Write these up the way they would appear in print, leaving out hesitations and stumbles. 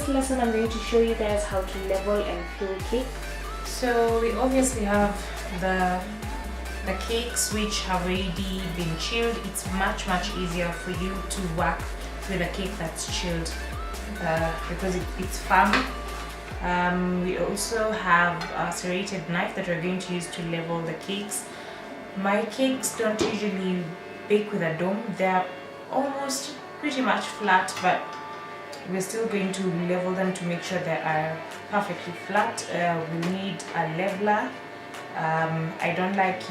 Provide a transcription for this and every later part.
lesson I'm going to show you guys how to level and fill cake. So we obviously have the cakes which have already been chilled. It's much easier for you to work with a cake that's chilled because it's firm. We also have a serrated knife that we're going to use to level the cakes. My cakes don't usually bake with a dome. They're almost pretty much flat, but we're still going to level them to make sure they are perfectly flat. We need a leveler. I don't like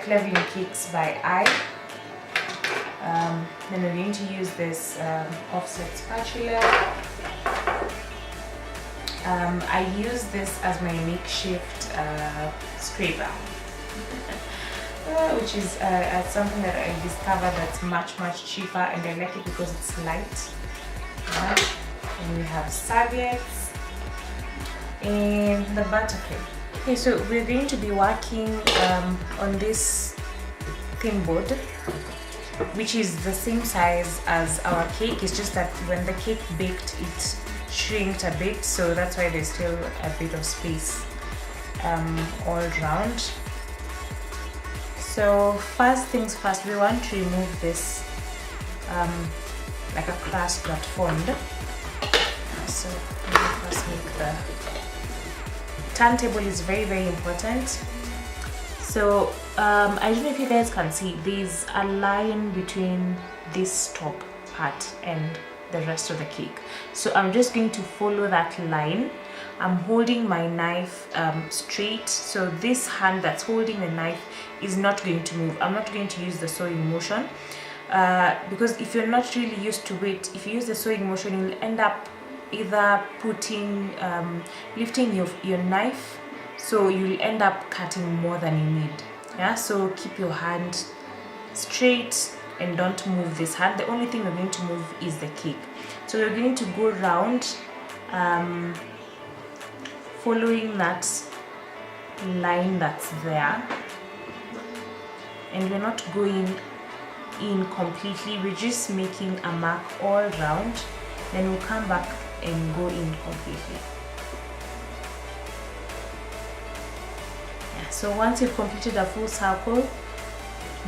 leveling cakes by eye. Then we're going to use this offset spatula. I use this as my makeshift scraper, which is something that I discovered that's much cheaper, and I like it because it's light. And we have serviettes and the buttercream. Okay, so we're going to be working on this thin board, which is the same size as our cake. It's just that when the cake baked, it shrinked a bit, so that's why there's still a bit of space all around. So first things first, we want to remove this like a crust that formed. So let me first make the turntable is very important. So I don't know if you guys can see, there's a line between this top part and the rest of the cake. So I'm just going to follow that line. I'm holding my knife straight, so this hand that's holding the knife is not going to move. I'm not going to use the sewing motion because if you're not really used to it, if you use the sewing motion, you'll end up either lifting your knife, so you'll end up cutting more than you need. Yeah, so keep your hand straight and don't move this hand. The only thing we're going to move is the cake. So we're going to go around following that line that's there, and we're not going in completely, we're just making a mark all around, then we'll come back and go in completely. Yeah, so once you've completed a full circle,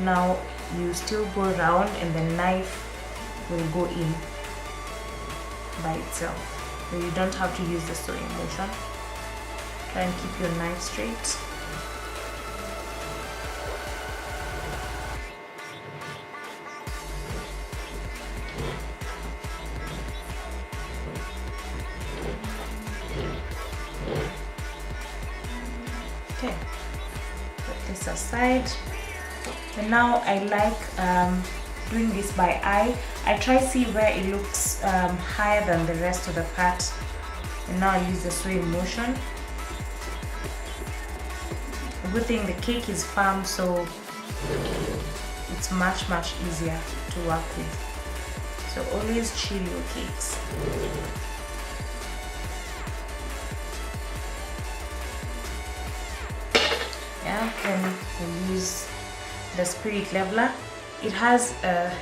now you still go around and the knife will go in by itself, so you don't have to use the sewing motion. Try and keep your knife straight. Okay, put this aside. And now I like doing this by eye. I try to see where it looks higher than the rest of the part, and now I use the sewing motion. The good thing, the cake is firm, so it's much easier to work with. So always chill your cakes. Yeah, then we use the spirit leveler. It has a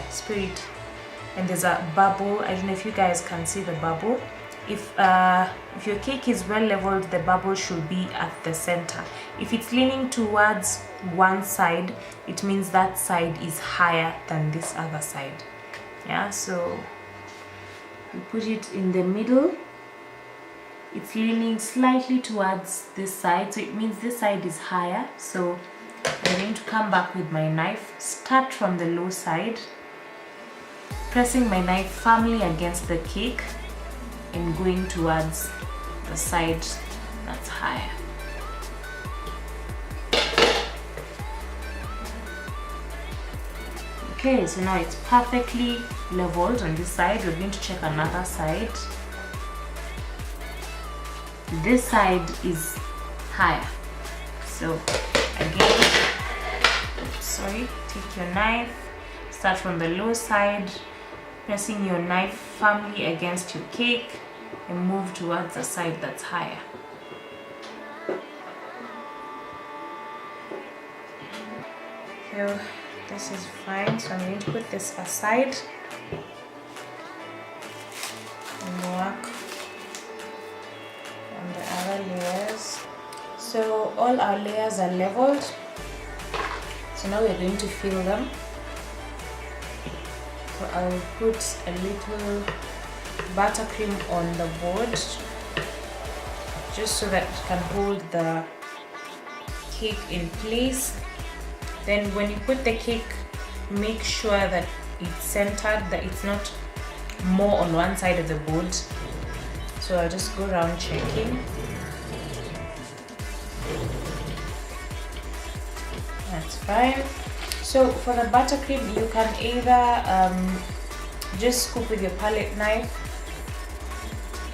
spirit, and there's a bubble. I don't know if you guys can see the bubble. If your cake is well leveled, the bubble should be at the center. If it's leaning towards one side, it means that side is higher than this other side. Yeah, so we put it in the middle. It's leaning slightly towards this side, so it means this side is higher. So I'm going to come back with my knife, start from the low side, pressing my knife firmly against the cake and going towards the side that's higher. Okay, so now it's perfectly leveled on this side. We're going to check another side. This side is higher. So again, take your knife, start from the low side, pressing your knife firmly against your cake and move towards the side that's higher. So this is fine, so I'm going to put this aside. all our layers are leveled. So now we're going to fill them. So I'll put a little buttercream on the board just so that it can hold the cake in place. Then when you put the cake, make sure that it's centered, that it's not more on one side of the board. So I'll just go around checking. That's fine. So for the buttercream, you can either just scoop with your palette knife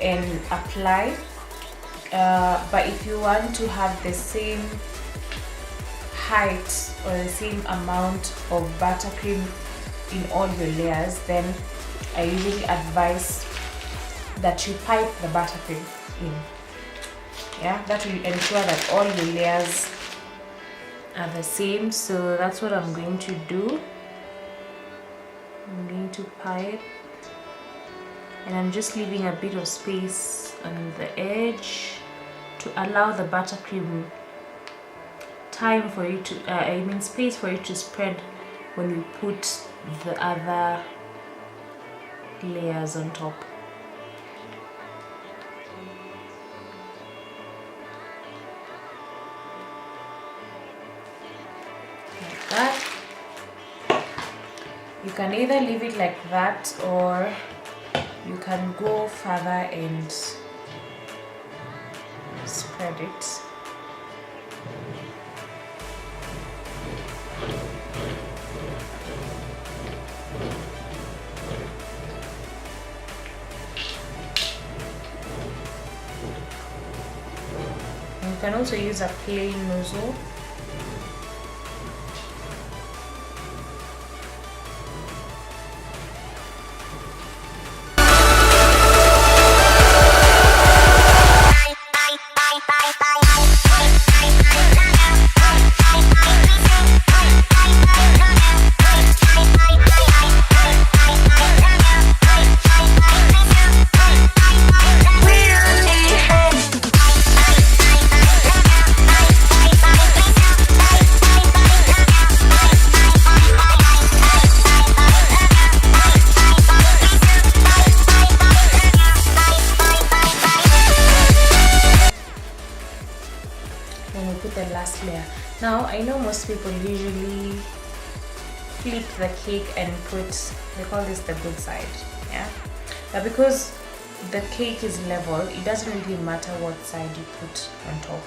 and apply, but if you want to have the same height or the same amount of buttercream in all your layers, then I usually advise that you pipe the buttercream in. Yeah, that will ensure that all your layers are the same. So that's what I'm going to do. I'm going to pipe, and I'm just leaving a bit of space on the edge to allow the buttercream time for it to, space for it to spread when we put the other layers on top. Like that. You can either leave it like that, or you can go further and spread it. And you can also use a plain nozzle. Now I know most people usually flip the cake and put, they call this the good side, yeah, but because the cake is level, it doesn't really matter what side you put on top.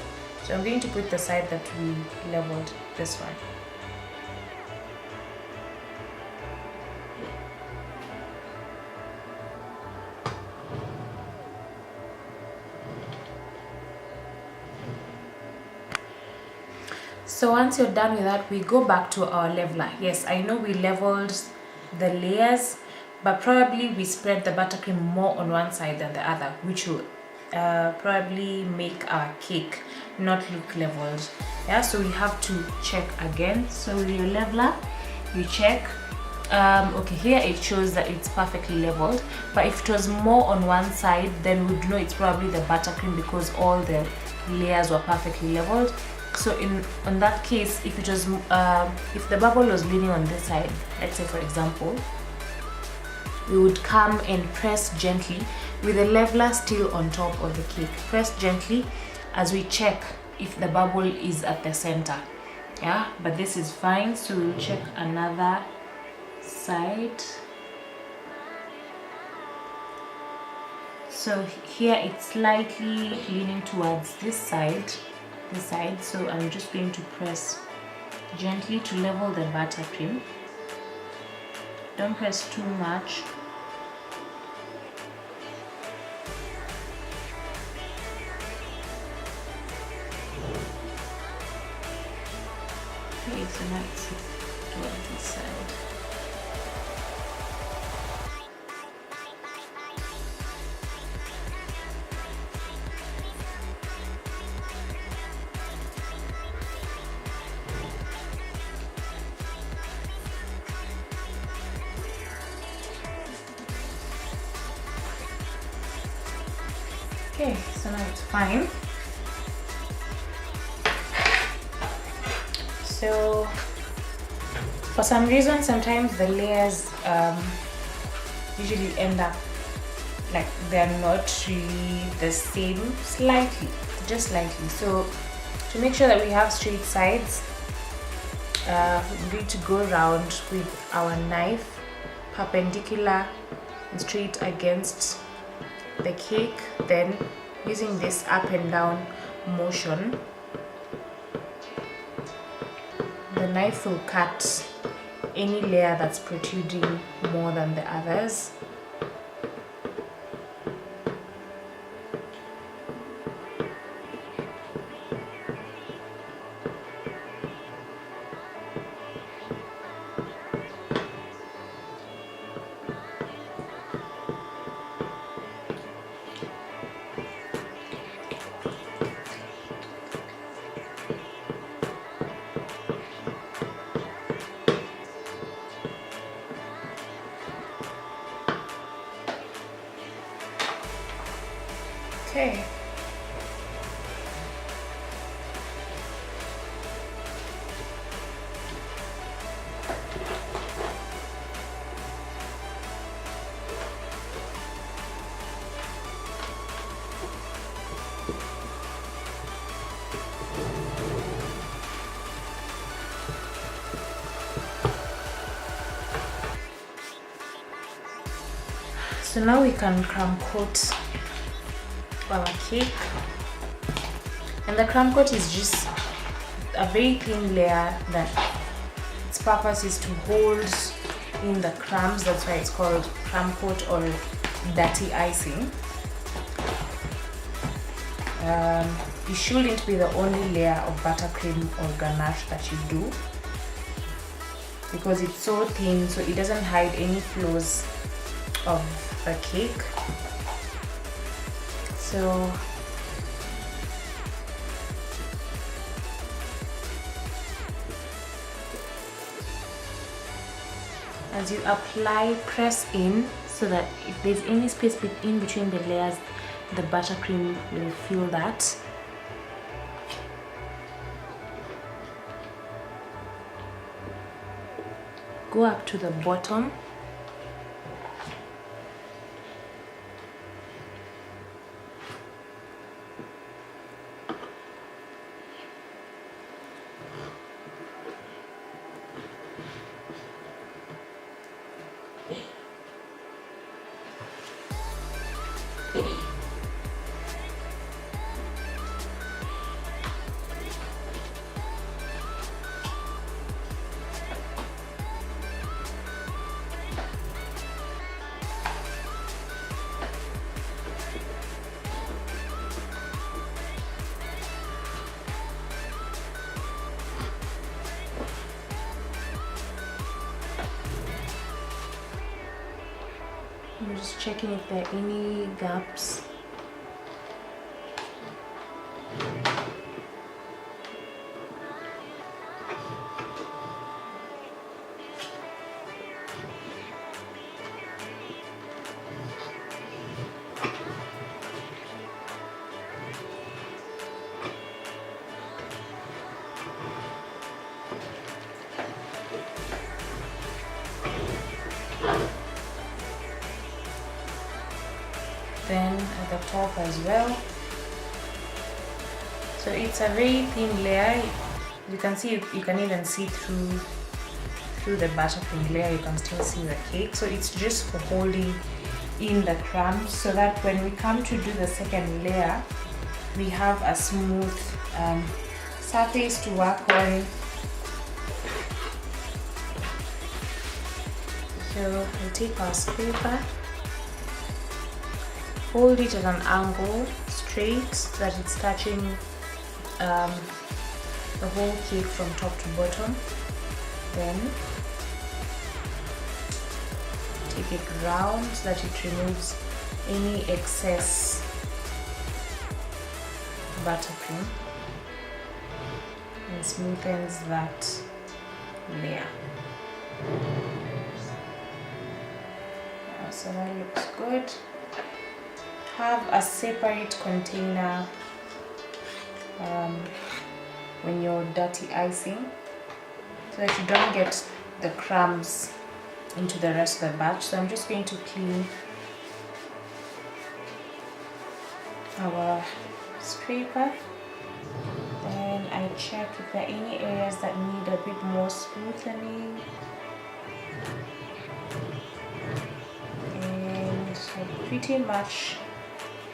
So I'm going to put the side that we leveled, this one. So once you're done with that, we go back to our leveler. Yes, I know we leveled the layers, but probably we spread the buttercream more on one side than the other, which will probably make our cake not look leveled. Yeah, so we have to check again. So with your leveler, you check. Okay, here it shows that it's perfectly leveled, but if it was more on one side, then we'd know it's probably the buttercream because all the layers were perfectly leveled. So in that case, if it was if the bubble was leaning on this side, let's say for example, we would come and press gently with the leveler still on top of the cake. Press gently as we check if the bubble is at the center. Yeah, but this is fine, so we'll check another side. So here it's slightly leaning towards this side, so I'm just going to press gently to level the buttercream. Don't press too much. Okay, so now it's towards this side. Okay, so now it's fine. So for some reason, sometimes the layers usually end up like they're not really the same, slightly, just slightly. So to make sure that we have straight sides, we need to go around with our knife perpendicular and straight against the cake, then using this up and down motion, the knife will cut any layer that's protruding more than the others. Okay. So now we can crumb coat our cake, and the crumb coat is just a very thin layer that its purpose is to hold in the crumbs. That's why it's called crumb coat or dirty icing. It shouldn't be the only layer of buttercream or ganache that you do, because it's so thin, so it doesn't hide any flaws of the cake. So as you apply, press in so that if there's any space in between the layers, the buttercream will fill that. Go up to the bottom. I'm just checking if there are any gaps. Then at the top as well. So it's a very thin layer. You can see, you can even see through the buttercream layer. You can still see the cake. So it's just for holding in the crumbs, so that when we come to do the second layer, we have a smooth surface to work on. So we'll take our scraper, hold it at an angle straight so that it's touching the whole cake from top to bottom. Then take it round so that it removes any excess buttercream and smoothens that layer. So that looks good. Have a separate container when you're dirty icing. so that you don't get the crumbs into the rest of the batch. So I'm just going to clean our scraper. Then I check if there are any areas that need a bit more smoothing, and I pretty much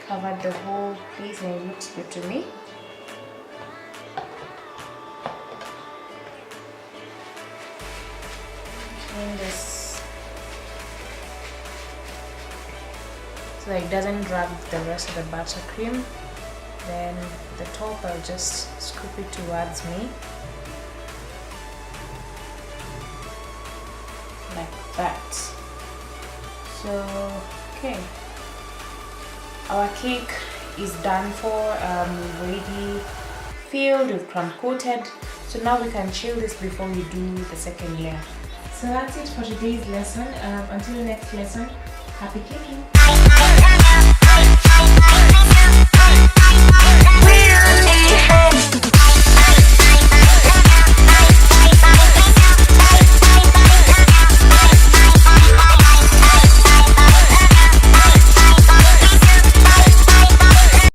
covered the whole place and it looks good to me. Clean this so that it doesn't drag the rest of the buttercream. Then the top, I'll just scoop it towards me like that. So okay, our cake is done for, ready, filled with crumb coated. So now we can chill this before we do the second layer. So that's it for today's lesson. Until the next lesson, happy caking!